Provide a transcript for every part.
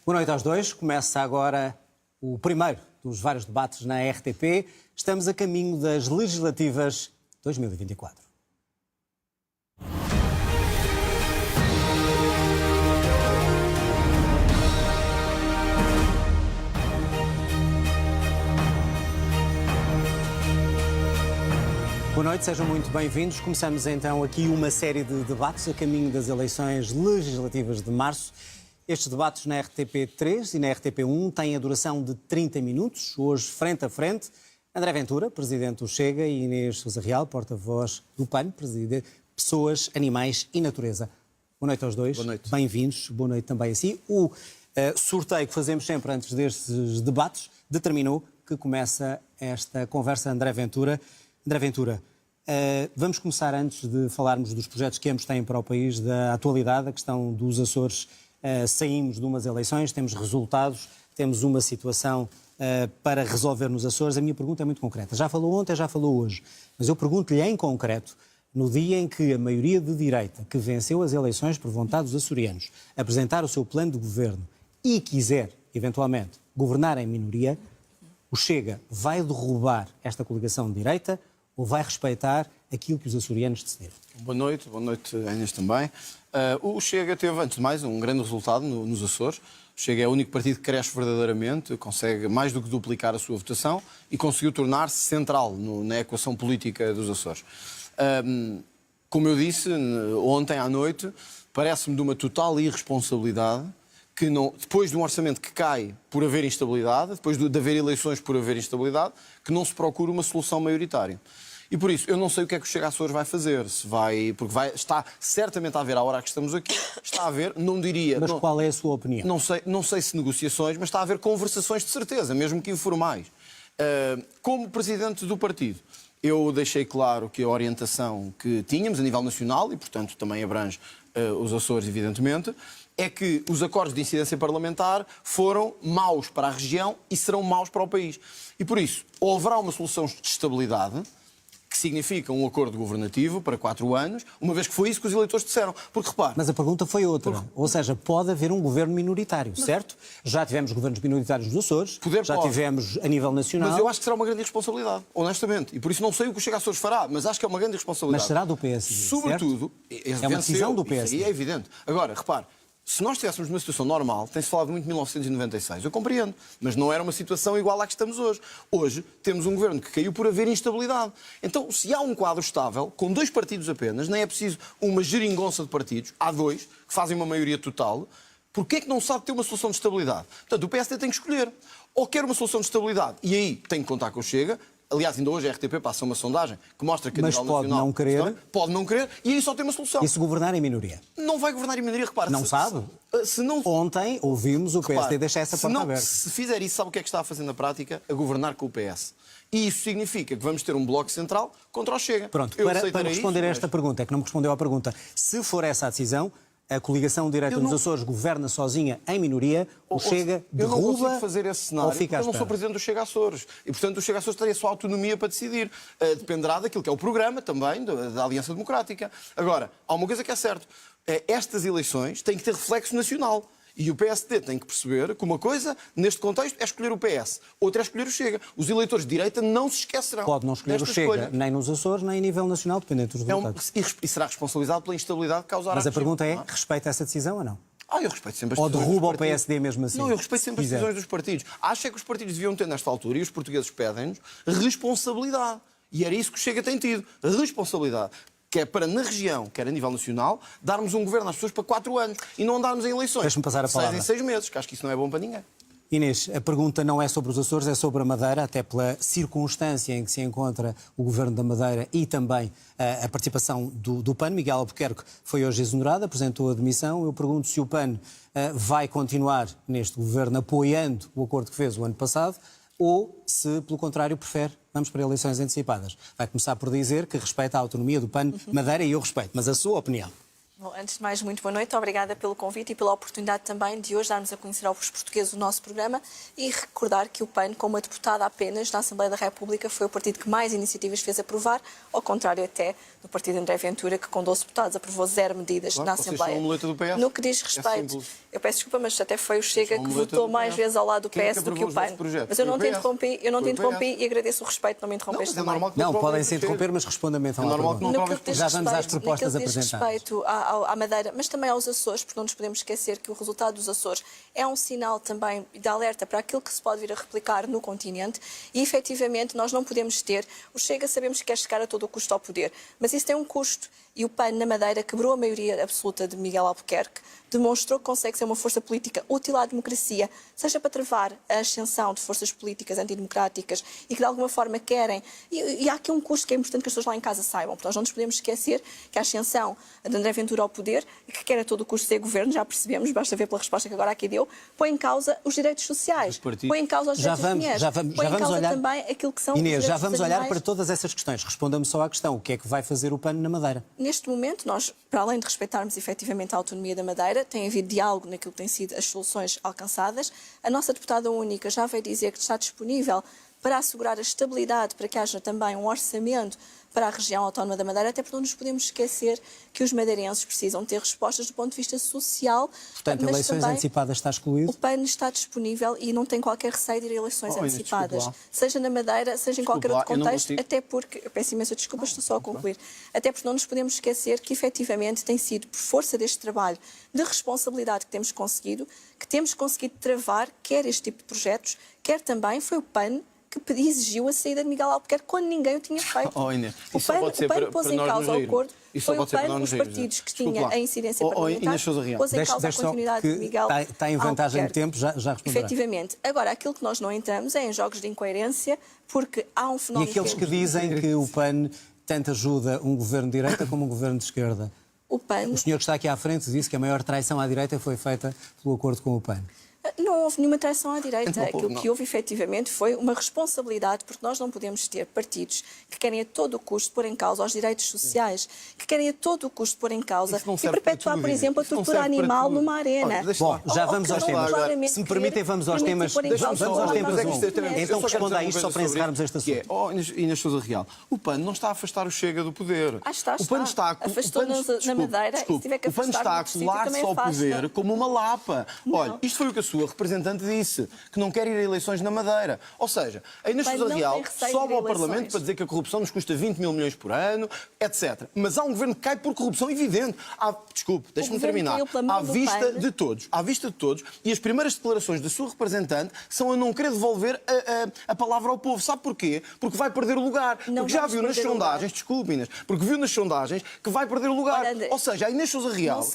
Boa noite aos dois. Começa agora o primeiro dos vários debates na RTP. Estamos a caminho das legislativas 2024. Boa noite, sejam muito bem-vindos. Começamos então aqui uma série de debates a caminho das eleições legislativas de março. Estes debates na RTP3 e na RTP1 têm a duração de 30 minutos. Hoje, frente a frente, André Ventura, presidente do Chega, e Inês Sousa Real, porta-voz do PAN, presidente Pessoas, Animais e Natureza. Boa noite aos dois. Boa noite. Bem-vindos. Boa noite também a si. O sorteio que fazemos sempre antes destes debates determinou que começa esta conversa. André Ventura, vamos começar antes de falarmos dos projetos que ambos têm para o país, da atualidade, a questão dos Açores. Saímos de umas eleições, temos resultados, temos uma situação para resolver nos Açores. A minha pergunta é muito concreta. Já falou ontem, já falou hoje, mas eu pergunto-lhe em concreto, no dia em que a maioria de direita, que venceu as eleições por vontade dos açorianos, apresentar o seu plano de governo e quiser, eventualmente, governar em minoria, o Chega vai derrubar esta coligação de direita ou vai respeitar aquilo que os açorianos decidiram? Boa noite Inês também. O Chega teve, antes de mais, um grande resultado nos Açores. O Chega é o único partido que cresce verdadeiramente, consegue mais do que duplicar a sua votação e conseguiu tornar-se central na equação política dos Açores. Como eu disse ontem à noite, parece-me de uma total irresponsabilidade que depois de um orçamento que cai por haver instabilidade, depois de haver eleições por haver instabilidade, que não se procura uma solução maioritária. E por isso, eu não sei o que é que o Chega Açores vai fazer, está certamente a haver, à hora que estamos aqui, está a haver, não diria... Mas qual é a sua opinião? Não sei se negociações, mas está a haver conversações de certeza, mesmo que informais. Como presidente do partido, eu deixei claro que a orientação que tínhamos a nível nacional, e portanto também abrange os Açores, evidentemente, é que os acordos de incidência parlamentar foram maus para a região e serão maus para o país. E por isso, ou haverá uma solução de estabilidade, que significa um acordo governativo para 4 anos, uma vez que foi isso que os eleitores disseram. Porque, repare... Mas a pergunta foi outra. Ou seja, pode haver um governo minoritário, certo? Já tivemos governos minoritários nos Açores, tivemos a nível nacional... Mas eu acho que será uma grande irresponsabilidade, honestamente. E por isso não sei o que o Chega Açores fará, mas acho que é uma grande irresponsabilidade. Mas será do PSD, sobretudo, é uma decisão do PSD. Isso aí é evidente. Agora, repare, se nós estivéssemos numa situação normal, tem-se falado muito de 1996, eu compreendo, mas não era uma situação igual à que estamos hoje. Hoje temos um governo que caiu por haver instabilidade. Então, se há um quadro estável, com 2 partidos apenas, nem é preciso uma geringonça de partidos, há 2 que fazem uma maioria total, porquê é que não sabe ter uma solução de estabilidade? Portanto, o PSD tem que escolher. Ou quer uma solução de estabilidade, e aí tem que contar com o Chega. Aliás, ainda hoje a RTP passa uma sondagem que mostra que a nível nacional... Pode não querer, e aí só tem uma solução. E se governar em minoria? Não vai governar em minoria, repare. Não sabe? Ontem ouvimos o PSD deixar essa porta aberta. Se fizer isso, sabe o que é que está a fazer na prática? A governar com o PS. E isso significa que vamos ter um bloco central contra o Chega. Pronto, para responder a esta pergunta, é que não me respondeu à pergunta, se for essa a decisão, a coligação direita dos Açores governa sozinha em minoria, o Chega derruba. Eu não consigo fazer esse cenário, porque eu não sou presidente do Chega Açores. E, portanto, o Chega Açores teria a sua autonomia para decidir. Dependerá daquilo que é o programa também da Aliança Democrática. Agora, há uma coisa que é certo. Estas eleições têm que ter reflexo nacional. E o PSD tem que perceber que uma coisa, neste contexto, é escolher o PS. Outra é escolher o Chega. Os eleitores de direita não se esquecerão. Pode não escolher o Chega, nem nos Açores, nem a nível nacional, dependendo dos resultados. E será responsabilizado pela instabilidade que causará. Mas a pergunta é, respeita essa decisão ou não? Eu respeito sempre as ou decisões derruba o PSD mesmo assim? Não, eu respeito sempre as decisões dos partidos. Acho é que os partidos deviam ter, nesta altura, e os portugueses pedem-nos, responsabilidade. E era isso que o Chega tem tido. Responsabilidade. Que é para, na região, quer a nível nacional, darmos um governo às pessoas para 4 anos e não andarmos em eleições. Deixa-me passar a palavra. 6 em 6 meses, que acho que isso não é bom para ninguém. Inês, a pergunta não é sobre os Açores, é sobre a Madeira, até pela circunstância em que se encontra o Governo da Madeira e também a participação do PAN. Miguel Albuquerque foi hoje exonerado, apresentou a demissão. Eu pergunto se o PAN vai continuar neste Governo apoiando o acordo que fez o ano passado ou se, pelo contrário, prefere vamos para eleições antecipadas. Vai começar por dizer que respeita a autonomia do PAN Madeira e eu respeito, mas a sua opinião? Bom, antes de mais, muito boa noite. Obrigada pelo convite e pela oportunidade também de hoje darmos a conhecer aos portugueses o nosso programa e recordar que o PAN, como uma deputada apenas na Assembleia da República, foi o partido que mais iniciativas fez aprovar, ao contrário até do partido de André Ventura, que com 12 deputados aprovou 0 medidas na Assembleia. Do PS. No que diz respeito, eu peço desculpa, mas até foi o Chega que votou mais vezes ao lado do PS do que o PAN. Mas eu não te interrompi, e agradeço o respeito, não me interrompeste também. Não, podem se interromper, mas responda mentalmente. É normal que não Já vamos às propostas apresentadas. Respeito à Madeira, mas também aos Açores, porque não nos podemos esquecer que o resultado dos Açores é um sinal também de alerta para aquilo que se pode vir a replicar no continente e, efetivamente, nós não podemos ter. O Chega sabemos que quer chegar a todo o custo ao poder, mas isso tem um custo. E o PAN, na Madeira, quebrou a maioria absoluta de Miguel Albuquerque, demonstrou que consegue ser uma força política útil à democracia, seja para travar a ascensão de forças políticas antidemocráticas e que, de alguma forma, querem... E há aqui um custo que é importante que as pessoas lá em casa saibam, porque nós não nos podemos esquecer que a ascensão de André Ventura ao poder, que quer a todo o custo ser governo, já percebemos, basta ver pela resposta que agora aqui deu, põe em causa os direitos sociais, põe em causa os direitos das mulheres, põe em causa também aquilo que são os Inês, direitos já vamos dos olhar animais. para todas essas questões. Responda-me só à questão. O que é que vai fazer o PAN na Madeira? Neste momento, nós, para além de respeitarmos efetivamente a autonomia da Madeira, tem havido diálogo naquilo que têm sido as soluções alcançadas. A nossa deputada única já veio dizer que está disponível para assegurar a estabilidade, para que haja também um orçamento para a região autónoma da Madeira, até porque não nos podemos esquecer que os madeirenses precisam ter respostas do ponto de vista social. Portanto, mas eleições também antecipadas está excluído? O PAN está disponível e não tem qualquer receio de ir a eleições antecipadas, seja na Madeira, seja em qualquer outro contexto, até porque, eu peço imensa desculpa, estou só a concluir, até porque não nos podemos esquecer que efetivamente tem sido por força deste trabalho de responsabilidade que temos conseguido travar quer este tipo de projetos, quer também foi o PAN que exigiu a saída de Miguel Albuquerque quando ninguém o tinha feito. Inês, O PAN pôs em causa o acordo, foi o PAN, os partidos que tinham a incidência parlamentar, pôs em causa a continuidade de Miguel Albuquerque. Está em vantagem de tempo, já responderá. Efetivamente. Agora, aquilo que nós não entramos é em jogos de incoerência, porque há um fenómeno... E aqueles que dizem que o PAN tanto ajuda um governo de direita como um governo de esquerda? O senhor que está aqui à frente disse que a maior traição à direita foi feita pelo acordo com o PAN. Não houve nenhuma traição à direita. Aquilo que houve, efetivamente, foi uma responsabilidade, porque nós não podemos ter partidos que querem a todo o custo pôr em causa os direitos sociais, que querem a todo o custo pôr em causa e perpetuar, por exemplo, a tortura animal numa arena. Bom, já vamos aos temas. Se me permitem, vamos aos temas. Vamos aos temas 1. Então responda a isto só para encerrarmos esta assunto. Inês Sousa Real, o PAN não está a afastar o Chega do poder. O PAN está afastou-nos na Madeira e se tiver que afastar o PAN está a colar-se ao poder como uma lapa. Olha, isto foi o que a sua representante disse, que não quer ir a eleições na Madeira. Ou seja, a Inês Sousa Real sobe ao Parlamento para dizer que a corrupção nos custa 20 mil milhões por ano, etc. Mas há um governo que cai por corrupção evidente. Desculpe, deixe-me terminar. À vista de todos, e as primeiras declarações da sua representante são a não querer devolver a palavra ao povo. Sabe porquê? Porque vai perder o lugar. Porque já viu nas sondagens, desculpe, Inês, porque viu nas sondagens que vai perder o lugar. Ou seja, a Inês Sousa Real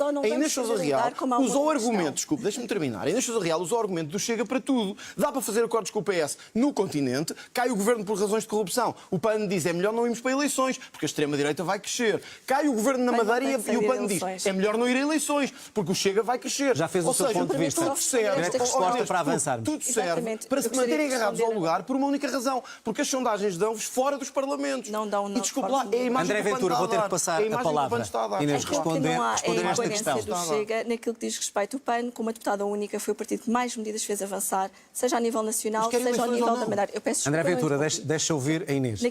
usou o argumento, desculpe, deixe-me terminar. A Inês Sousa Real usou o argumento do Chega para tudo. Dá para fazer acordos com o PS no continente, cai o governo por razões de corrupção. O PAN diz é melhor não irmos para eleições, porque a extrema-direita vai crescer. Cai o governo na Madeira e o PAN diz é melhor não ir a eleições, porque o Chega vai crescer. Já fez o seu ponto de vista. Tudo serve, resposta para avançarmos. Tudo serve para se manterem agarrados ao lugar por uma única razão, porque as sondagens dão-vos fora dos parlamentos. Não dão. E desculpe lá, é a imagem André Ventura, vou ter que passar a palavra. Inês, responder a esta questão. Do Chega, naquilo que diz respeito ao PAN, como a deputada única, foi o partido que mais medidas fez avançar, seja a nível nacional, seja ao nível da Madeira. Eu peço desculpa. André Ventura, deixa ouvir a Inês.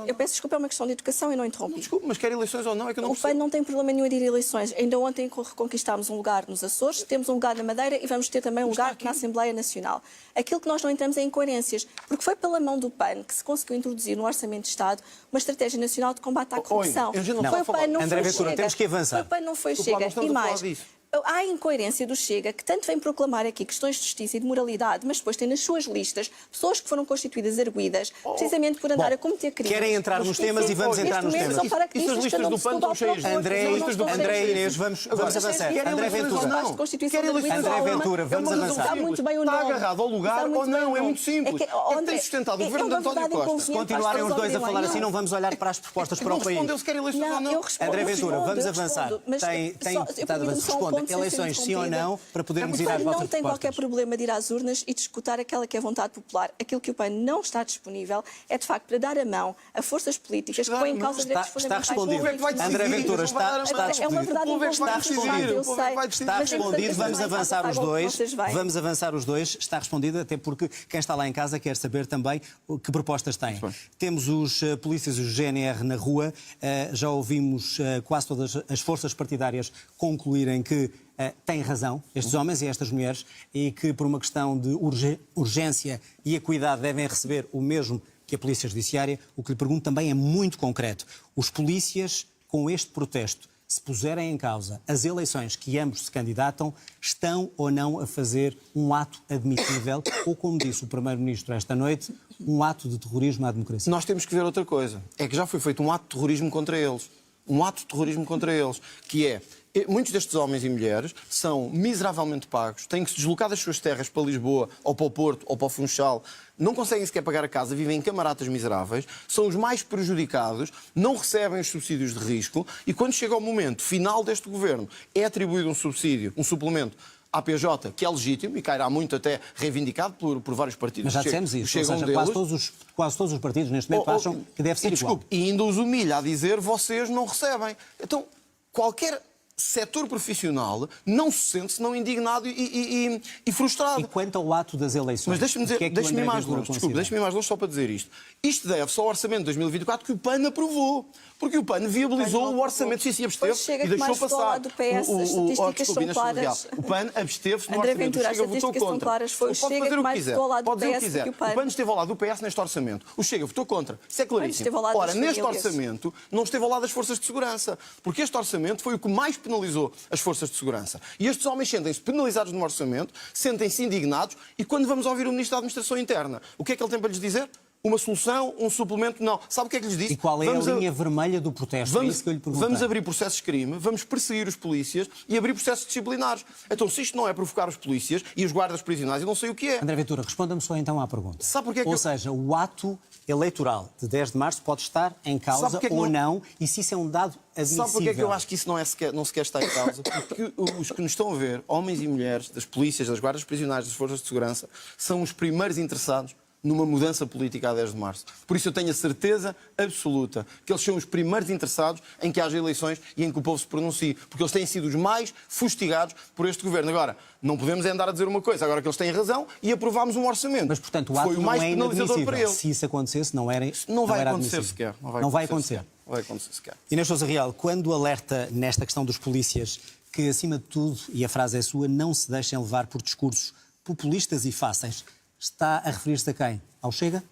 Eu peço desculpa, é uma questão de educação e não interrompi. Desculpe, mas quer eleições ou não? É que eu não o PAN não tem problema nenhum de ir a eleições. Ainda ontem reconquistámos um lugar nos Açores, temos um lugar na Madeira e vamos ter também um lugar na Assembleia Nacional. Aquilo que nós não entramos é incoerências, porque foi pela mão do PAN que se conseguiu introduzir no Orçamento de Estado uma estratégia nacional de combate à corrupção. Foi o PAN, não André foi Ventura, Chega. Temos que avançar. Foi o PAN, não foi Chega. E mais, há a incoerência do Chega, que tanto vem proclamar aqui questões de justiça e de moralidade, mas depois tem nas suas listas pessoas que foram constituídas arguidas, precisamente por andar a cometer crimes. Querem entrar nos temas e vamos entrar nos temas. Isso as listas do PAN estão cheias de... André e Inês, vamos avançar. André Ventura. André Ventura, vamos avançar. Está agarrado ao lugar ou não? É muito simples. É que tem sustentado o governo de António Costa. Se continuarem os dois a falar assim, não vamos olhar para as propostas para o país. Respondeu se quer eleições ou não. André Ventura, vamos avançar. Tem estado a responde. eleições sim ou não, para podermos ir às O PAN vossas não tem propostas. qualquer problema de ir às urnas e de escutar aquela que é a vontade popular. Aquilo que o PAN não está disponível é, de facto, para dar a mão a forças políticas que põem em causa direitos Está fundamentais. respondido. André Ventura, está É uma verdade incontornável, eu sei. Está respondido, vamos avançar os dois. Vocês vêm. Vamos avançar os dois. Está respondido, até porque quem está lá em casa quer saber também que propostas têm. Temos os polícias e o GNR na rua. Já ouvimos quase todas as forças partidárias concluírem que têm razão, estes homens e estas mulheres, e que por uma questão de urgência e equidade devem receber o mesmo que a Polícia Judiciária. O que lhe pergunto também é muito concreto. Os polícias, com este protesto, se puserem em causa as eleições que ambos se candidatam, estão ou não a fazer um ato admissível ou, como disse o Primeiro-Ministro esta noite, um ato de terrorismo à democracia? Nós temos que ver outra coisa. É que já foi feito um ato de terrorismo contra eles. Um ato de terrorismo contra eles. Que é, muitos destes homens e mulheres são miseravelmente pagos, têm que se deslocar das suas terras para Lisboa, ou para o Porto, ou para o Funchal, não conseguem sequer pagar a casa, vivem em camaratas miseráveis, são os mais prejudicados, não recebem os subsídios de risco e quando chega o momento final deste governo é atribuído um subsídio, um suplemento à PJ, que é legítimo e cairá muito até reivindicado por vários partidos. Mas já dissemos isso, ou seja, deles, quase todos os partidos neste momento acham que deve ser igual. E ainda os humilha a dizer vocês não recebem. Então, qualquer setor profissional não se sente senão indignado e frustrado. E quanto ao ato das eleições? Mas deixa-me dizer, deixa-me ir mais longe, desculpe, deixa-me ir mais longe só para dizer isto. Isto deve-se ao orçamento de 2024 que o PAN aprovou. Porque o PAN viabilizou o orçamento, sim, absteve e deixou passar. Do PS, as estatísticas são claras. O PAN absteve-se no André orçamento. Ventura, O Chega votou contra. Claras, foi o Pode Chega fazer que o que mais quiser. votou ao lado do Pode dizer o que PS quiser. que o PAN. O PAN esteve ao lado do PS neste orçamento. O Chega votou contra. Isso é claríssimo. Esteve ao lado Ora, das neste famílias. orçamento não esteve ao lado das forças de segurança. Porque este orçamento foi o que mais penalizou as forças de segurança. E estes homens sentem-se penalizados no orçamento, sentem-se indignados e quando vamos ouvir o Ministro da Administração Interna, o que é que ele tem para lhes dizer? Uma solução, um suplemento, não. Sabe o que é que lhes disse? E qual é a linha vermelha do protesto? É isso que eu lhe perguntei. Vamos abrir processos de crime, vamos perseguir os polícias e abrir processos disciplinares. Então, se isto não é provocar os polícias e os guardas prisionais, eu não sei o que é. André Ventura, responda-me só então à pergunta. Sabe porquê que Ou seja, o ato eleitoral de 10 de março pode estar em causa ou não, e se isso é um dado admissível? Sabe porquê que eu acho que isso não sequer está em causa? Porque os que nos estão a ver, homens e mulheres, das polícias, das guardas prisionais, das forças de segurança, são os primeiros interessados numa mudança política a 10 de março. Por isso eu tenho a certeza absoluta que eles são os primeiros interessados em que haja eleições e em que o povo se pronuncie, porque eles têm sido os mais fustigados por este governo. Agora, não podemos andar a dizer uma coisa, agora que eles têm razão e aprovámos um orçamento. Mas, portanto, o ato foi o mais não é penalizador para inadmissível. eles. Se isso acontecesse, não era Não vai era acontecer admissível. sequer. Não vai acontecer. Não vai acontecer sequer. Inês Sousa Real, quando alerta nesta questão dos polícias que, acima de tudo, e a frase é sua, não se deixem levar por discursos populistas e fáceis, está a referir-se a quem? Ao Chega?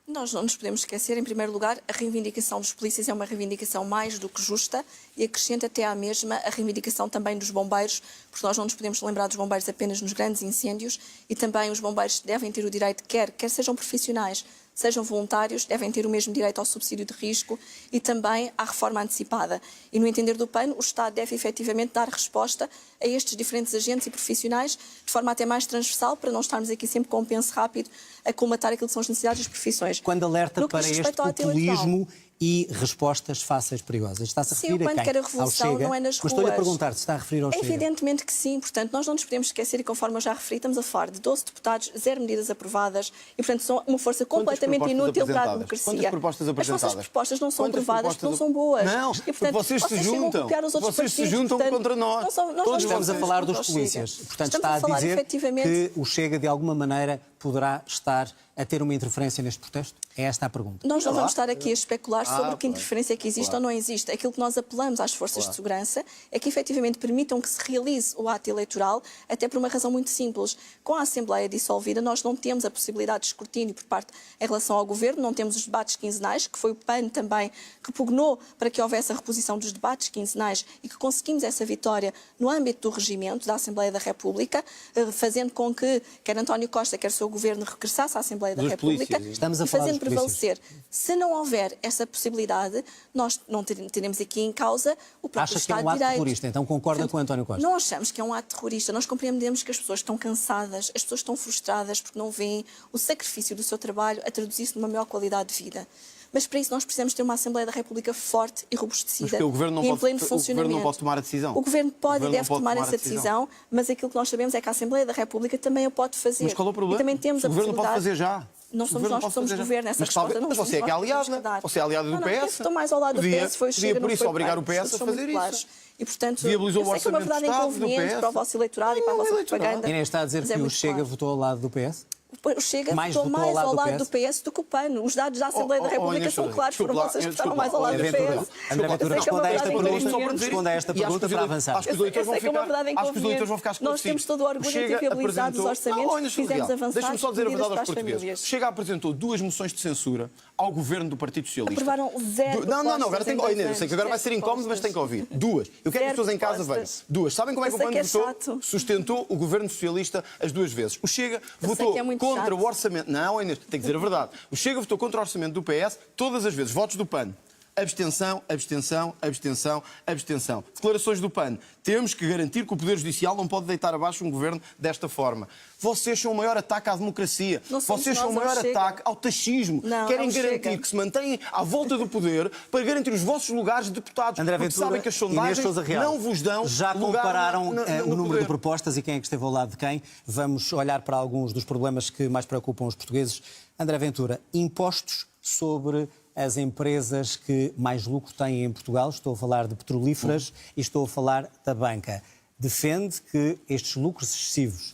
Nós não nos podemos esquecer, em primeiro lugar, a reivindicação dos polícias é uma reivindicação mais do que justa e acrescenta até à mesma a reivindicação também dos bombeiros, porque nós não nos podemos lembrar dos bombeiros apenas nos grandes incêndios e também os bombeiros devem ter o direito, quer sejam profissionais, sejam voluntários, devem ter o mesmo direito ao subsídio de risco e também à reforma antecipada. E, no entender do PAN, o Estado deve efetivamente dar resposta a estes diferentes agentes e profissionais de forma até mais transversal, para não estarmos aqui sempre com um penso rápido a colmatar aquilo que são as necessidades das profissões. Quando alerta para este populismo e respostas fáceis perigosas, está-se a referir sim, o PAN quer a revolução, ao Chega, não é nas mas estou-lhe a ruas. perguntar se está a referir ao Chega. Evidentemente que sim, portanto, nós não nos podemos esquecer e conforme eu já referi, estamos a falar de 12 deputados, 0 medidas aprovadas e, portanto, são uma força completamente inútil para a democracia. Quantas propostas apresentadas? As vossas propostas não são aprovadas, porque não são boas. Não, e, portanto, vocês se juntam. Vocês se juntam contra nós. Todos estamos a falar dos polícias. Portanto, está a dizer que o Chega, de alguma maneira, poderá estar a ter uma interferência neste protesto? É esta a pergunta. Nós não vamos estar aqui a especular sobre que interferência é que existe ou não existe. Aquilo que nós apelamos às forças de segurança é que efetivamente permitam que se realize o ato eleitoral, até por uma razão muito simples. Com a Assembleia dissolvida, nós não temos a possibilidade de escrutínio por parte em relação ao Governo, não temos os debates quinzenais, que foi o PAN também que pugnou para que houvesse a reposição dos debates quinzenais e que conseguimos essa vitória no âmbito do regimento da Assembleia da República, fazendo com que quer António Costa, quer o seu Governo regressasse à Assembleia da República e fazendo prevalecer. Se não houver essa possibilidade, nós não teremos aqui em causa o próprio Acha que é Estado um de ato Direito. terrorista, então concorda com António Costa? Não achamos que é um ato terrorista, nós compreendemos que as pessoas estão cansadas, as pessoas estão frustradas porque não veem o sacrifício do seu trabalho a traduzir-se numa maior qualidade de vida. Mas para isso nós precisamos ter uma Assembleia da República forte e robustecida Mas o Governo não e em pode- pleno o Governo funcionamento. não pode tomar a decisão. O Governo pode O e Governo deve não pode tomar tomar a essa decisão. mas aquilo que nós sabemos é que a Assembleia da República também o pode fazer. Mas qual é o problema? E também temos o a Governo pode possibilidade... fazer já. Não O somos Governo nós pode que somos fazer já. governo, essa Mas resposta talvez- não mas somos você é que é nós que temos aliada. que dar. Você é aliada do Não, PS. eu estou mais ao lado do Podia- PS, foi o podia Chega, por não isso foi o obrigar o PAN. PS a São fazer muito isso. claros. E, portanto, Viabilizou eu o sei que é uma orçamento verdade do Estado, do inconveniente PS. para o vosso eleitorado e para a vossa eleitorado. propaganda. Inês está a dizer mas é que o muito Chega claro. votou ao lado do PS? O Chega Mais votou votou mais ao lado do do PS do que o PAN. Os dados da Assembleia da República Inês, são claros, foram desculpa lá, vocês que votaram desculpa mais ao lá, lado do Ventura, PS. André Ventura, Eu sei que é uma responda a esta verdade pergunta, inconveniente. responda a esta pergunta para avançar. Acho que os eleitores Eu sei que é uma verdade acho que os eleitores vão ficar inconveniente. Nós temos todo o orgulho em ter viabilizado os orçamentos que fizemos avançar. Deixa-me só dizer a medidas verdade para aos as portugueses. famílias. O Chega apresentou 2 moções de censura ao governo do Partido Socialista. Aprovaram zero Não, agora propostas tem que... em Oh, dois Inês, eu sei que agora vai ser anos. incómodo, mas tem que ouvir. 2. Eu quero que as Zero pessoas em casa vejam. propostas. 2. Sabem como é que o Eu sei PAN que é votou? chato. Sustentou o governo socialista as 2 vezes. O Chega sei votou que é muito contra chato. o orçamento... Não, Inês, tem que dizer a verdade. O Chega votou contra o orçamento do PS todas as vezes. Votos do PAN. Abstenção, abstenção, abstenção, abstenção. Declarações do PAN. Temos que garantir que o Poder Judicial não pode deitar abaixo um governo desta forma. Vocês são o maior ataque à democracia. Não somos Vocês são o nós, maior é o Chega. ataque ao taxismo. Não, Querem é o garantir Chega. que se mantêm à volta do poder para garantir os vossos lugares de deputados. André porque Ventura, sabem que as Inês sondagens Sousa Real, não vos dão já lugar compararam no o número poder. de propostas e quem é que esteve ao lado de quem. Vamos olhar para alguns dos problemas que mais preocupam os portugueses. André Ventura, impostos sobre as empresas que mais lucro têm em Portugal. Estou a falar de petrolíferas e estou a falar da banca. Defende que estes lucros excessivos,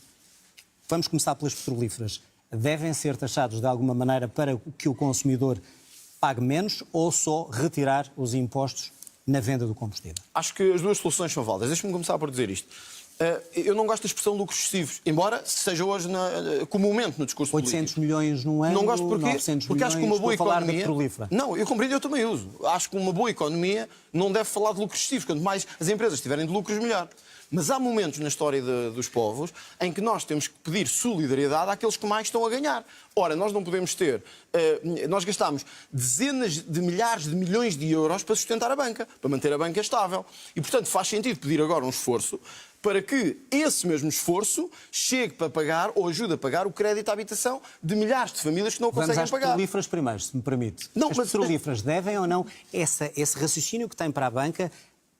vamos começar pelas petrolíferas, devem ser taxados de alguma maneira para que o consumidor pague menos ou só retirar os impostos na venda do combustível? Acho que as 2 soluções são válidas. Deixa-me começar por dizer isto. Eu não gosto da expressão lucros excessivos, embora seja hoje comumente no discurso 800 político. milhões num ano, Não gosto porque 900 porque acho que milhões, uma boa estou a falar da economia... petrolífera. Não, eu compreendo, eu também uso. Acho que uma boa economia não deve falar de lucros excessivos. Quanto mais as empresas tiverem de lucros, melhor. Mas há momentos na história dos povos em que nós temos que pedir solidariedade àqueles que mais estão a ganhar. Ora, nós não podemos ter... nós gastamos dezenas de milhares de milhões de euros para sustentar a banca, para manter a banca estável. E, portanto, faz sentido pedir agora um esforço para que esse mesmo esforço chegue para pagar ou ajude a pagar o crédito à habitação de milhares de famílias que não Vamos conseguem às pagar. petrolíferas primeiro, se me permite. Não, As mas- petrolíferas devem ou não esse raciocínio que tem para a banca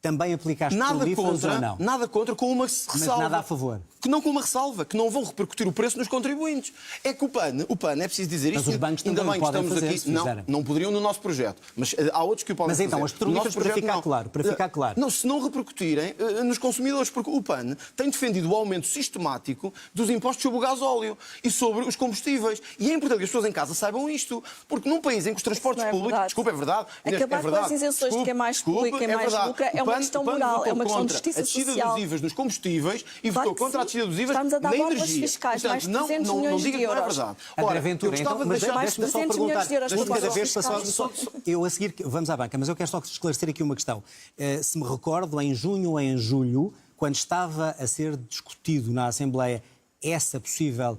também aplica às Nada petrolíferas ou não? nada contra, com uma ressalva. nada a favor. Que não com uma ressalva, que não vão repercutir o preço nos contribuintes. É que o PAN, é preciso dizer isto. Mas os bancos ainda também bem que podem estamos fazer, aqui. se fizerem. Não poderiam no nosso projeto, mas há outros que o podem Mas fazer. então, as No petrolíferas, nosso para projeto, ficar não. claro, para ficar claro. Não, se não repercutirem nos consumidores, porque o PAN tem defendido o aumento sistemático dos impostos sobre o gasóleo e sobre os combustíveis. E é importante que as pessoas em casa saibam isto, porque num país em que os transportes Isso não é públicos... verdade. Desculpa, é verdade. Inês, Acabar é verdade. com as isenções de quem mais polui, quem mais verdade. lucra, é O uma PAN questão votou moral, é uma questão de contra justiça a descida social. dos IVAs nos combustíveis e Claro votou que contra a sim. descida dos IVAs Estamos a dar na bombas energia. fiscais, Portanto, mais de 300 não milhões diga de que não é euros. verdade. André Ora, Ventura, eu gostava então, de mas deixar... mais deixe-me só 200 perguntar. milhões de euros De para cada os vez fiscais. eu a seguir, vamos à banca, mas eu quero só esclarecer aqui uma questão. Se me recordo, em junho ou em julho, quando estava a ser discutido na Assembleia essa possível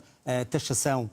taxação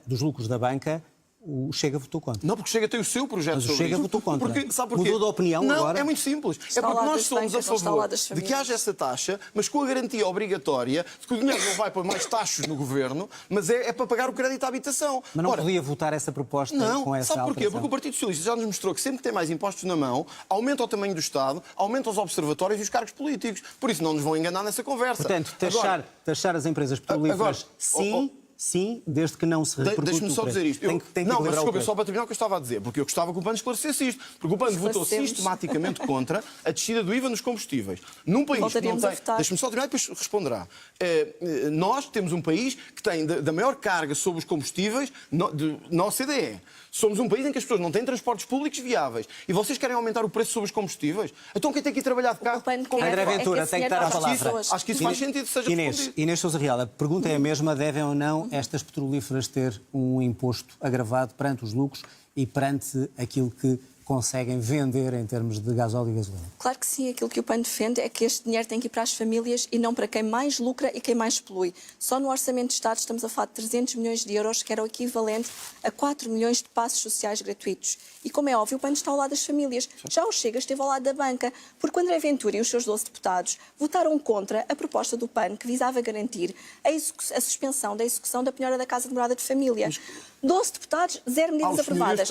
dos lucros da banca, o Chega votou contra. Não, porque o Chega tem o seu projeto Mas o sobre Chega isso. votou contra. Sabe porquê? Mudou de opinião não, agora? É muito simples. Está é ao porque lado nós das somos bancas, a não está ao favor lado das de que famílias. haja essa taxa, mas com a garantia obrigatória de que o dinheiro não vai para mais taxas no governo, mas é para pagar o crédito à habitação. Mas não Ora, podia votar essa proposta não, com essa sabe porquê? alteração? Porque o Partido Socialista já nos mostrou que sempre que tem mais impostos na mão, aumenta o tamanho do Estado, aumenta os observatórios e os cargos políticos. Por isso não nos vão enganar nessa conversa. Portanto, Agora, taxar as empresas petrolíferas, agora, sim, desde que não se repercute Deixe-me o só preço. dizer isto. Tem que não, mas equilibrar o desculpa, preço. só para terminar o que eu estava a dizer, porque eu gostava que o PAN esclarecesse isto. Porque o PAN votou Esclarecemos. sistematicamente contra a descida do IVA nos combustíveis. Num país que não Voltaríamos a tem... votar. Deixe-me só terminar e depois responderá. Nós temos um país que tem da maior carga sobre os combustíveis na OCDE. Somos um país em que as pessoas não têm transportes públicos viáveis. E vocês querem aumentar o preço sobre os combustíveis? Então quem tem que ir trabalhar de carro? O PAN quer André é que Ventura esse tem que dinheiro dar a vá para as palavra. pessoas. Acho que isso faz sentido que seja respondido. Inês Sousa Real, a pergunta é a mesma: devem ou não estas petrolíferas ter um imposto agravado perante os lucros e perante aquilo que conseguem vender em termos de gasóleo e gasolina? Claro que sim, aquilo que o PAN defende é que este dinheiro tem que ir para as famílias e não para quem mais lucra e quem mais polui. Só no Orçamento de Estado estamos a falar de 300 milhões de euros, que era o equivalente a 4 milhões de passos sociais gratuitos. E como é óbvio, o PAN está ao lado das famílias. Já o Chega esteve ao lado da banca, porque André Ventura e os seus 12 deputados votaram contra a proposta do PAN que visava garantir a suspensão da execução da penhora da Casa de Morada de Família. 12 deputados, 0 medidas aprovadas.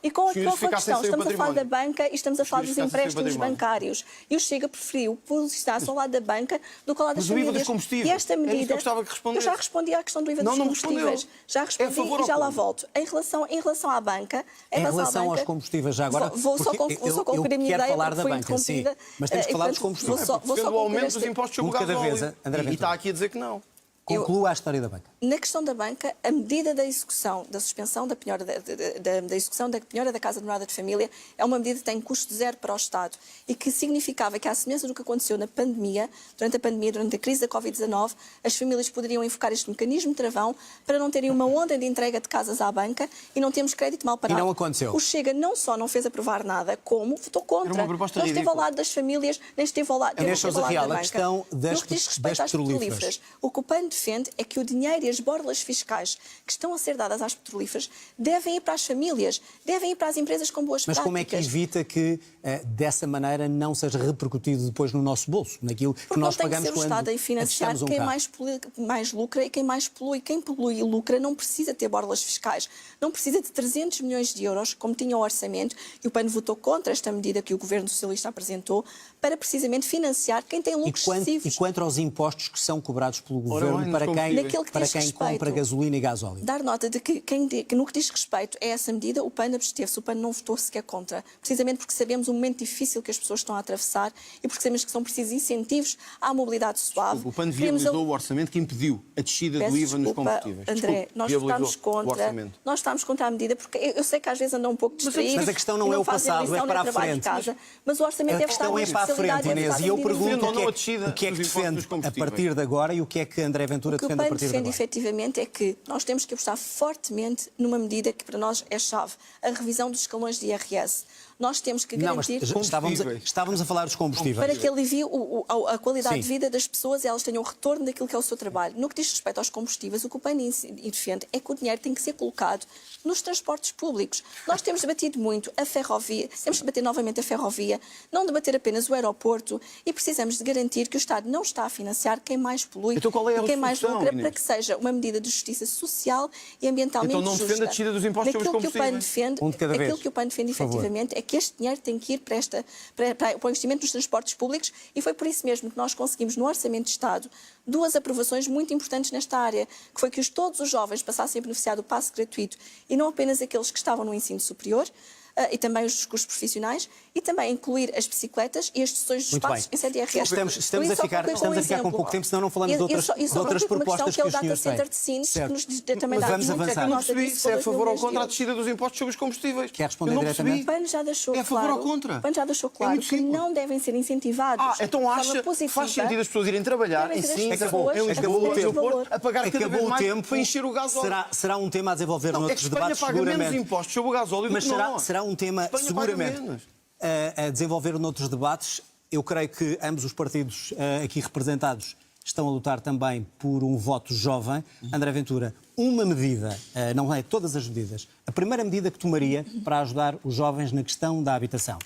E com a questão, estamos a falar da banca e estamos a falar dos empréstimos bancários. E o Chega preferiu posicionar-se ao lado da banca do que ao lado das famílias. E esta medida... Eu já respondi à questão do IVA dos combustíveis. Já respondi e já lá volto. Em relação à banca... Em relação aos combustíveis, já agora... Vou só concluir a minha ideia, porque foi interrompida. Mas temos que falar dos combustíveis. Defende o aumento dos impostos sobre o gasóleo. E está aqui a dizer que não. Conclua a história da banca. Na questão da banca, a medida da execução, da suspensão da penhora da execução da penhora da Casa de Morada de Família é uma medida que tem custo zero para o Estado e que significava que, à semelhança do que aconteceu na pandemia, durante a crise da Covid-19, as famílias poderiam invocar este mecanismo de travão para não terem uma onda de entrega de casas à banca e não termos crédito mal parado. E não aconteceu. O Chega não só não fez aprovar nada, como votou contra. Era uma proposta não esteve ao ridícula. lado das famílias, nem esteve ao lado, da banca. A questão das petrolíferas. O que o PAN defende é que o dinheiro e as borlas fiscais que estão a ser dadas às petrolíferas devem ir para as famílias, devem ir para as empresas com boas práticas. Mas como é que evita que dessa maneira não seja repercutido depois no nosso bolso, naquilo que nós pagamos quando o Estado a financiar quem mais lucra e quem mais polui. Quem polui e lucra não precisa ter borlas fiscais, não precisa de 300 milhões de euros, como tinha o orçamento, e o PAN votou contra esta medida que o Governo Socialista apresentou, para precisamente financiar quem tem lucros excessivos. E quanto aos impostos que são cobrados pelo Governo para quem compra gasolina e gasóleo? Dar nota de que no que diz respeito a essa medida, o PAN absteve-se, o PAN não votou sequer contra, precisamente porque sabemos o momento difícil que as pessoas estão a atravessar e porque sabemos que são precisos incentivos à mobilidade suave. O PAN viabilizou o orçamento que impediu a descida do IVA nos combustíveis. André, nós votámos contra a medida, porque eu sei que às vezes andam um pouco distraídos. Mas a questão não é o passado, é para a frente. Mas o orçamento deve estar mais para a frente, Inês, e eu pergunto o que é que defende a partir de agora e o que é que André Ventura defende a partir de agora. O que o PAN defende efetivamente é que nós temos que apostar fortemente numa medida que para nós é chave, a revisão dos escalões de IRS. Nós temos que garantir... Estávamos a falar dos combustíveis. Para que alivie a qualidade de vida das pessoas e elas tenham o retorno daquilo que é o seu trabalho. No que diz respeito aos combustíveis, o que o PAN defende é que o dinheiro tem que ser colocado nos transportes públicos. Nós temos debatido muito a ferrovia, temos de debater novamente a ferrovia, não debater apenas o aeroporto e precisamos de garantir que o Estado não está a financiar quem mais polui e quem mais lucra, para que seja uma medida de justiça social e ambientalmente justa. Então não defende a descida dos impostos sobre os combustíveis? Aquilo que o PAN defende efetivamente é que este dinheiro tem que ir para o investimento nos transportes públicos e foi por isso mesmo que nós conseguimos no Orçamento de Estado 2 aprovações muito importantes nesta área, que foi que todos os jovens passassem a beneficiar do passe gratuito e não apenas aqueles que estavam no ensino superior, e também os cursos profissionais, e também incluir as bicicletas e as sessões dos espaços em CDRS. Estamos a ficar com pouco tempo, senão não falamos de outras propostas que os senhores têm. Que nos também dá vamos avançar. Eu não percebi se é a favor ou contra a descida dos impostos sobre os combustíveis. Quer responder diretamente? O PAN já deixou claro. É a favor ou contra? O PAN já deixou claro que não devem ser incentivados. Então acha que faz sentido as pessoas irem trabalhar em Sintra, em Lisboa, no Porto, a pagar cada vez mais para encher o gasóleo? Será um tema a desenvolver noutros debates, seguramente. Espanha paga menos impostos sobre o gasóleo do que nós. Mas será um tema seguramente a desenvolver noutros debates. Eu creio que ambos os partidos aqui representados estão a lutar também por um voto jovem. André Ventura, uma medida, não é todas as medidas, a primeira medida que tomaria para ajudar os jovens na questão da habitação.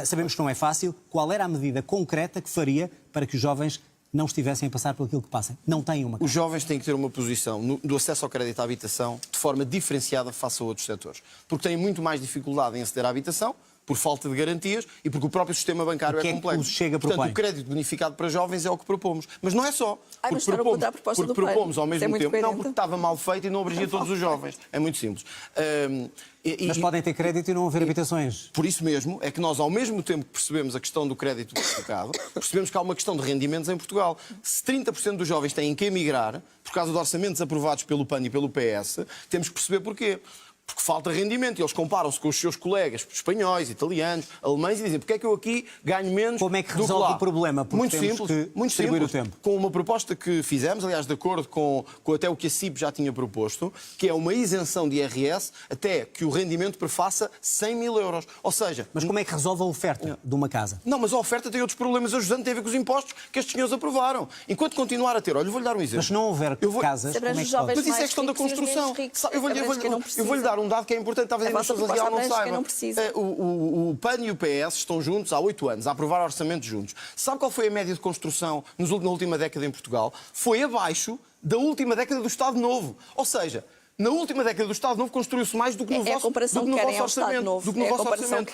Sabemos que não é fácil. Qual era a medida concreta que faria para que os jovens não estivessem a passar por aquilo que passam? Não têm uma casa. Os jovens têm que ter uma posição do acesso ao crédito à habitação de forma diferenciada face a outros setores. Porque têm muito mais dificuldade em aceder à habitação, por falta de garantias e porque o próprio sistema bancário é complexo. Portanto, o crédito bonificado para jovens é o que propomos. Mas não é só. Porque propomos ao mesmo tempo. Não, porque estava mal feito e não abrangia todos os jovens. É muito simples. Mas podem ter crédito e não haver habitações. Por isso mesmo é que nós, ao mesmo tempo que percebemos a questão do crédito bonificado, percebemos que há uma questão de rendimentos em Portugal. Se 30% dos jovens têm que emigrar, por causa de orçamentos aprovados pelo PAN e pelo PS, temos que perceber porquê. porque falta rendimento. E eles comparam-se com os seus colegas espanhóis, italianos, alemães e dizem porque é que eu aqui ganho menos Como é que do resolve lá? o problema? Porque Muito temos simples, que muito distribuir simples. o tempo. Com uma proposta que fizemos, aliás, de acordo com até o que a CIP já tinha proposto, que é uma isenção de IRS até que o rendimento prefaça 100 mil euros. Ou seja... Mas como é que resolve a oferta de uma casa? Não, mas a oferta tem outros problemas ajudantes, tem a ver com os impostos que estes senhores aprovaram. Enquanto continuar a ter... Olha, eu vou-lhe dar um exemplo. Mas se não houver casas, como é que pode? Mas isso é questão da construção. Eu vou-lhe dar um dado que é importante, talvez a pessoas da Real não saibam. O PAN e o PS estão juntos há 8 anos, a aprovar orçamentos juntos. Sabe qual foi a média de construção na última década em Portugal? Foi abaixo da última década do Estado Novo. Ou seja, na última década do Estado Novo construiu-se mais do que no vosso orçamento.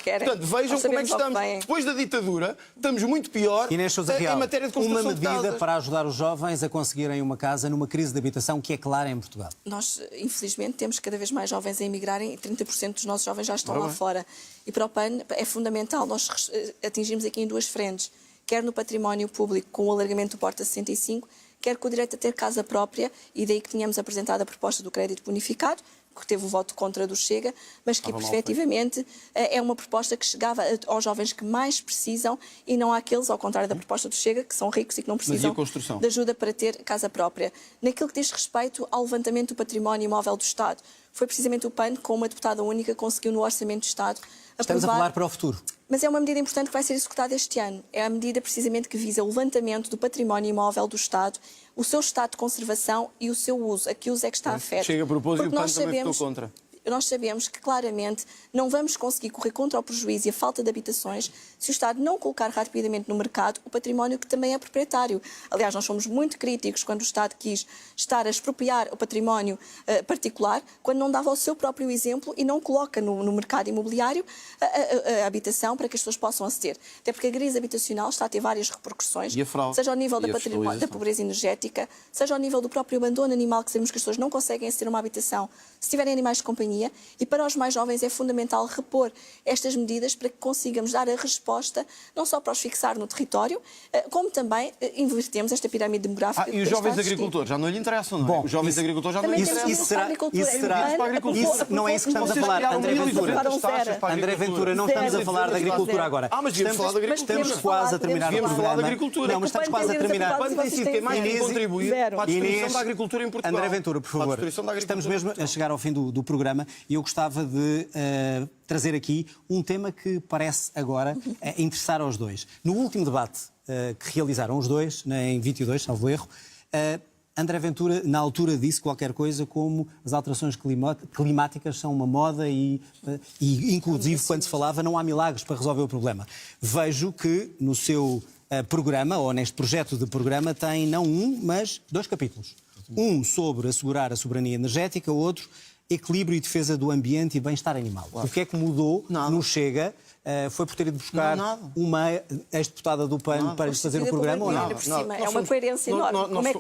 Portanto, vejam como é que estamos. Depois da ditadura, estamos muito pior Inês Sousa Real, em matéria de construção uma de medida casas. para ajudar os jovens a conseguirem uma casa numa crise de habitação que é clara em Portugal. Nós, infelizmente, temos cada vez mais jovens a emigrarem e 30% dos nossos jovens já estão lá fora. E para o PAN é fundamental nós atingirmos aqui em 2 frentes, quer no património público com o alargamento do Porta 65, quer com o direito a ter casa própria, e daí que tínhamos apresentado a proposta do crédito bonificado, que teve o voto contra do Chega, mas que, efetivamente, é uma proposta que chegava aos jovens que mais precisam e não àqueles, ao contrário da proposta do Chega, que são ricos e que não precisam de ajuda para ter casa própria. Naquilo que diz respeito ao levantamento do património imóvel do Estado, foi precisamente o PAN, com uma deputada única, que conseguiu no Orçamento do Estado aprovar... Estamos a falar para o futuro. Mas é uma medida importante que vai ser executada este ano. É a medida precisamente que visa o levantamento do património imóvel do Estado, o seu estado de conservação e o seu uso. A que uso é que está afeto. Chega a propósito e o PAN também votou contra. Nós sabemos que, claramente, não vamos conseguir correr contra o prejuízo e a falta de habitações se o Estado não colocar rapidamente no mercado o património que também é proprietário. Aliás, nós fomos muito críticos quando o Estado quis estar a expropriar o património particular, quando não dava o seu próprio exemplo e não coloca no mercado imobiliário a habitação para que as pessoas possam aceder. Até porque a crise habitacional está a ter várias repercussões, seja ao nível da pobreza energética, seja ao nível do próprio abandono animal, que sabemos que as pessoas não conseguem aceder a uma habitação se tiverem animais de companhia. E para os mais jovens é fundamental repor estas medidas para que consigamos dar a resposta, não só para os fixar no território, como também invertemos esta pirâmide demográfica. E os jovens agricultores já não lhe interessam, não é? Os jovens agricultores já não lhe interessam. Isso não é isso que estamos a falar, André Ventura. André Ventura, não estamos a falar da agricultura agora. Mas devíamos falar da agricultura. Estamos quase a terminar o programa. Não, mas estamos quase a terminar. Quando tem sido quem mais contribuir para a destruição da agricultura em Portugal. André Ventura, por favor. Estamos mesmo a chegar ao fim do programa e eu gostava de trazer aqui um tema que parece agora interessar aos dois. No último debate que realizaram os dois, em 22, salvo erro, André Ventura, na altura, disse qualquer coisa como as alterações climáticas são uma moda e inclusive, quando se falava, não há milagres para resolver o problema. Vejo que no seu programa, ou neste projeto de programa, tem não um, mas 2 capítulos. Um sobre assegurar a soberania energética, o outro equilíbrio e defesa do ambiente e bem-estar animal. Claro. O que é que mudou no Chega? Foi por ter ido buscar uma ex-deputada do PAN para lhe fazer o programa ou não? É uma coerência enorme. Como é que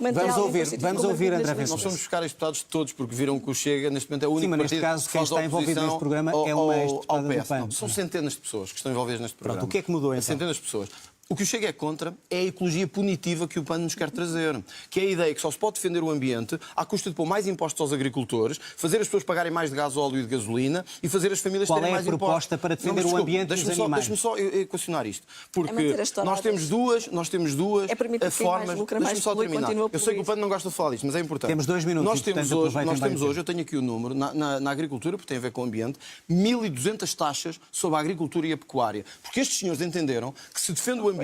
vamos ouvir André Ventura. Nós fomos buscar ex-deputados todos porque viram que o Chega, neste momento, é o único partido neste caso, quem está envolvido neste programa é uma ex-deputada do PAN. São centenas de pessoas que estão envolvidas neste programa. Pronto, o que é que mudou então? Centenas de pessoas. O que o Chega é contra é a ecologia punitiva que o PAN nos quer trazer, que é a ideia que só se pode defender o ambiente à custa de pôr mais impostos aos agricultores, fazer as pessoas pagarem mais de gasóleo e de gasolina e fazer as famílias terem mais impostos. Qual é a proposta para defender o ambiente e os animais? Deixe-me só equacionar isto, porque nós temos duas formas... Deixe-me só terminar. Eu sei que o PAN não gosta de falar disto, mas é importante. Temos 2 minutos. Nós temos hoje, eu tenho aqui o número, na agricultura, porque tem a ver com o ambiente, 1.200 taxas sobre a agricultura e a pecuária. Porque estes senhores entenderam que se defende o ambiente...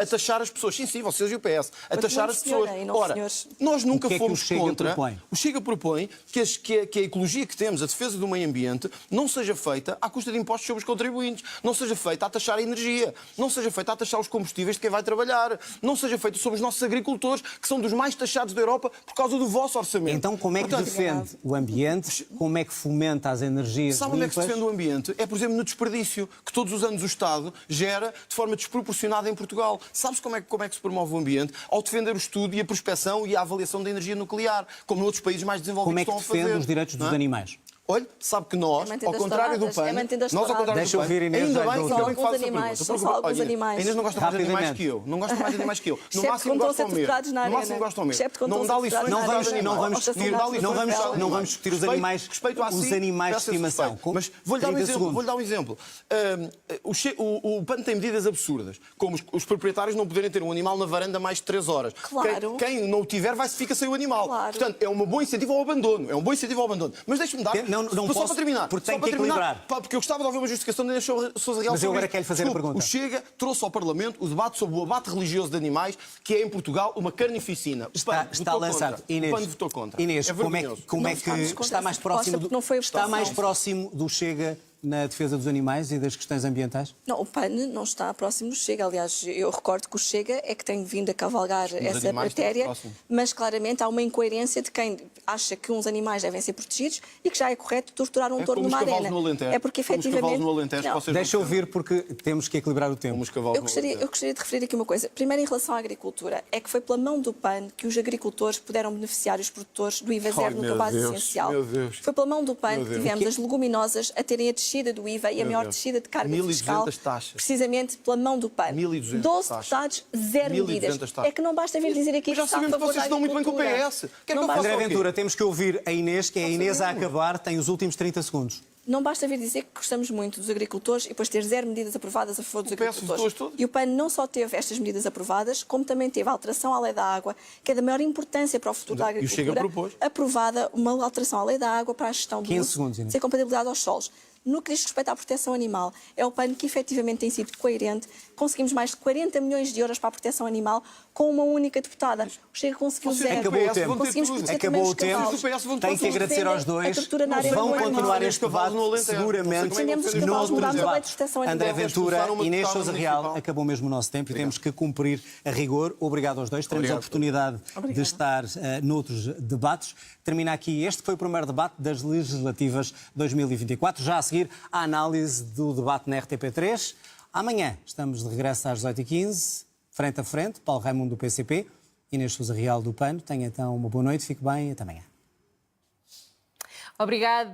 a taxar as pessoas, sim, vocês e o PS, a taxar as pessoas. Ora, nós nunca fomos contra. O Chega propõe que a ecologia que temos, a defesa do meio ambiente, não seja feita à custa de impostos sobre os contribuintes, não seja feita a taxar a energia, não seja feita a taxar os combustíveis de quem vai trabalhar, não seja feita sobre os nossos agricultores, que são dos mais taxados da Europa por causa do vosso orçamento. Então, como é que defende o ambiente? Como é que fomenta as energias limpas? Sabe onde é que se defende o ambiente? É, por exemplo, no desperdício, que todos os anos o Estado gera de forma desproporcionada em Portugal. Sabe-se como é que se promove o ambiente? Ao defender o estudo e a prospecção e a avaliação da energia nuclear, como noutros países mais desenvolvidos estão a fazer. Como é que defende os direitos dos animais? olha, sabe que nós, mantendo ao as contrário do touradas, PAN, é mantendo as nós, ao touradas. contrário Deixa do eu ouvir PAN, Inês ainda já bem do que outro. alguém faz essa Alguns pergunta. são só alguns animais. A Inês não gosta mais de animais Rapidamente. que eu. Não gosta mais de animais que eu. No Excepto máximo quando gosta estão a ao ser mesmo. torturados na No arena. máximo gosta ao mesmo. Excepto quando Não estão dá a ser lições torturados Não na vamos, arena. não vamos Ou discutir, assassinados não no vamos, papel. não vamos discutir os animais, Respeito a si, os animais de peço esse estimação. respeito. Mas vou-lhe dar um 30 exemplo. segundos. Vou-lhe dar um exemplo. O PAN tem medidas absurdas, como os proprietários não poderem ter um animal na varanda mais de 3 horas. Claro. Quem não o tiver fica sem o animal. Claro. Portanto, é um bom incentivo ao abandono. É um bom incentivo ao abandono. Mas deixe-me dar. Não só posso, para terminar. porque só tem para que terminar, equilibrar. porque eu gostava de ouvir uma justificação da Inês Sousa Real. Mas eu sobre agora isto. quero-lhe fazer a Desculpe, pergunta. O Chega trouxe ao Parlamento o debate sobre o abate religioso de animais, que é em Portugal uma carnificina. O PAN Está votou lançado. contra. Inês, O PAN votou contra. Inês, É como é vergonhoso. que Não estamos contra está essa mais proposta, próximo porque não foi a está votação. mais próximo do Chega na defesa dos animais e das questões ambientais? Não, o PAN não está próximo do Chega. Aliás, eu recordo que o Chega é que tem vindo a cavalgar essa animais estão matéria, próximos. mas claramente há uma incoerência de quem acha que uns animais devem ser protegidos e que já é correto torturar um touro como os numa cavalos arena. no Alentejo. É porque Como os cavalos efetivamente. no Alentejo, Não, vocês Deixa eu ouvir porque temos que equilibrar o tempo. Como os cavalos Eu no gostaria, Alentejo. eu gostaria de referir aqui uma coisa. Primeiro, em relação à agricultura, é que foi pela mão do PAN que os agricultores puderam beneficiar os produtores do IVA zero no meu cabaz Deus, essencial. meu Deus. Foi pela mão do PAN Meu que Deus. tivemos as leguminosas a terem a descida do IVA e a Meu maior Deus. descida de carga 1.200 fiscal, taxas. precisamente pela mão do PAN. 1.200 12 taxas. deputados, zero 1.200 medidas. taxas. É que não basta vir dizer aqui Mas já que está a sabemos que favor vocês da se dão muito bem com o agricultura. PS. Quer que Não eu basta- faça André o quê? Ventura, temos que ouvir a Inês, que é a Inês a nenhuma. acabar, tem os últimos 30 segundos. Não basta vir dizer que gostamos muito dos agricultores e depois ter zero medidas aprovadas a favor dos O PS agricultores. votou todas. E o PAN não só teve estas medidas aprovadas, como também teve a alteração à lei da água, que é da maior importância para o futuro da E o Chega agricultura, propôs. aprovada uma alteração à lei da água para a gestão do 15 uso, segundos, Inês. ser compatibilidade aos solos. No que diz respeito à proteção animal, é o PAN que efetivamente tem sido coerente. Conseguimos mais de 40 milhões de euros para a proteção animal com uma única deputada. O Chega conseguiu Vocês zero. Acabou o PS tempo. vão ter Conseguimos tudo. proteger Acabou também o os tempo. cavalos. Mas o PS vão Tenho que todos agradecer aos defendem dois. a tortura na área Vão do continuar animal. este debate Cavalos no Alentejo. seguramente Defendemos os cavalos, noutros mudámos a lei de debates. proteção animal. André Ventura, Expulsaram uma Inês deputada Sousa Real, municipal. acabou mesmo o nosso tempo e temos que cumprir a rigor. Obrigado aos dois. Teremos a Obrigado. oportunidade de Obrigada. estar noutros debates. Termina aqui. Este foi o primeiro debate das legislativas 2024. Já a seguir, a análise do debate na RTP3. Amanhã estamos de regresso às 18h15, frente a frente. Paulo Raimundo do PCP, Inês Sousa Real do PAN. Tenha então uma boa noite, fique bem e até amanhã. Obrigada.